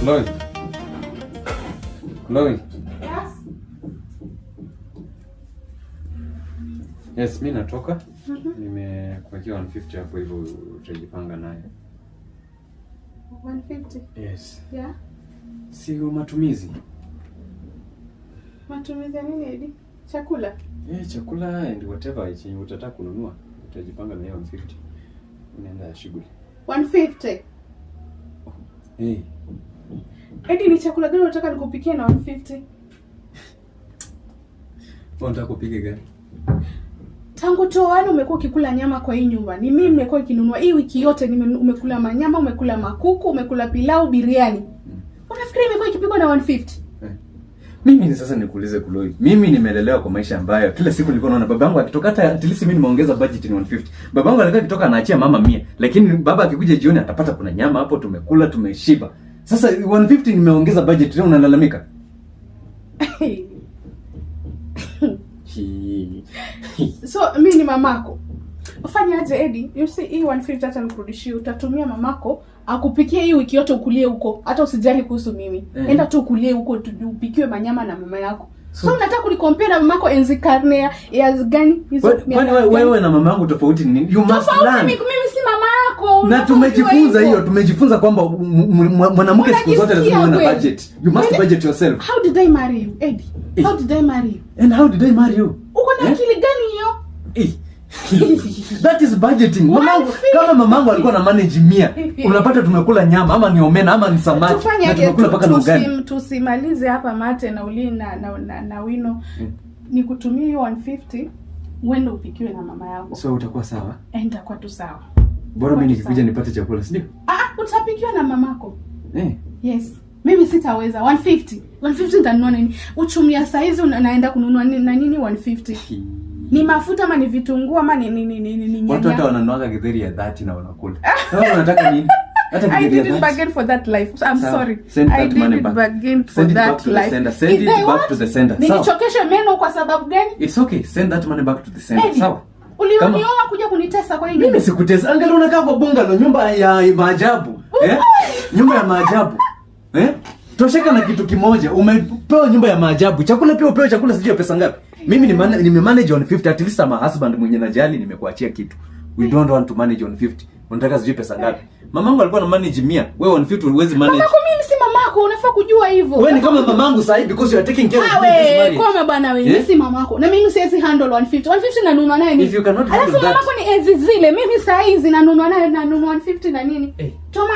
Chloe. Chloe. Yes. Yes, mimi natoka. Nimekuwekea 150 hapo hivyo utajipanga naye. 150? Yes. Yeah. Si matumizi. Matumizi ya nini Edi? Chakula? Chakula and whatever chenye utataka kununua. Utajipanga na hiyo 150. Unaenda shughuli. 150? Edi, ni chakula gani unataka nikupikie na 150? Unataka kupika gani? Tangu toani umekuwa ukikula nyama kwa hii nyumba. Ni mimi nimekuwa nikinunua hii wiki yote umekula manyama, umekula makuku, umekula pilau, biriani. Unafikiri imekuwa ikipikwa na 150? Mimi sasa nikuulize Chloe. Mimi nimelelewa kwa maisha ambayo kila siku nilikuwa naona babangu akitoka, hata at least mimi nimeongeza budget ni 150. Babangu alikuwa akitoka anaachia mama 100, lakini baba akikuja jioni atapata kuna nyama hapo, tumekula tumeshiba. Sasa 150 nimeongeza budget, leo unalalamika? So mimi ni mamako. Ufanye aje Edi? You see hii 150 hata nikurudishie, utatumia mamako akupikie hii wiki yote, ukulie huko. Hata usijali kuhusu mimi. Enda tu ukulie huko, upikiwe manyama na mama yako. So unataka kunikompare na mamako enzi karne ya gani hizo? Kwani wewe na mama yangu tofauti ni? You must learn. Mimi si mama yako. Na tumejifunza hiyo, tumejifunza kwamba mwanamke siku zote lazima uwe na budget. You must budget yourself. How did I marry you, Edi? How did I marry you? And how did I marry you? Uko na akili gani hiyo? That is budgeting. Mamangu, kama mamangu alikuwa na manage 100, unapata tumekula nyama ama ni omena ama ni samaki na tumekula paka na ugali. Tusimalize hapa mate na uli na wino. Nikutumie hiyo 150 uende upikiwe na mama yako. So utakuwa sawa? Nitakuwa tu sawa. Bora mimi nikikuja nipate chakula, si ndio? Utapikiwa na mamako. Yes. Mimi sitaweza 150. 150 nitanunua nini? Uchumia saizi unaenda kununua nini na nini 150? Ni mafuta ama ni vitunguu ama ni nyanya? Watu hata wananunua githeri ya 30 na wanakula. Sasa unataka nini? Hata I didn't bargain for that life. I'm sorry. I didn't bargain for that life. Send it back to the sender. Nilichokesha meno kwa sababu gani? It's okay. Send that money back to the sender. Sawa? Ulionioa kuja kunitesa kwa hii nyumba. Mimi sikutesa. Angalia unakaa kwa bungalow, nyumba ya maajabu. Nyumba ya maajabu. Tosheka na kitu kimoja. Umepewa nyumba ya maajabu. Chakula pia upewe chakula, sijui pesa ngapi. Mimi nime manage on 50, at least my husband mwenye najali nimekuachia kitu. We don't want to manage on 50. Unataka sijui pesa ngapi? Mamangu alikuwa na manage 100. Wewe on 50 huwezi manage. Mamako mimi si mamako, unafaa kujua hivyo. Wewe ni kama mamangu sasa because you are taking care of me. Wewe koma bana wewe, mimi si mamako. Na mimi siwezi handle 150. 150 nanunua naye nini? If you cannot handle that. Alafu mamako ni enzi zile. Mimi saa hizi nanunua naye 150 na nini? Toma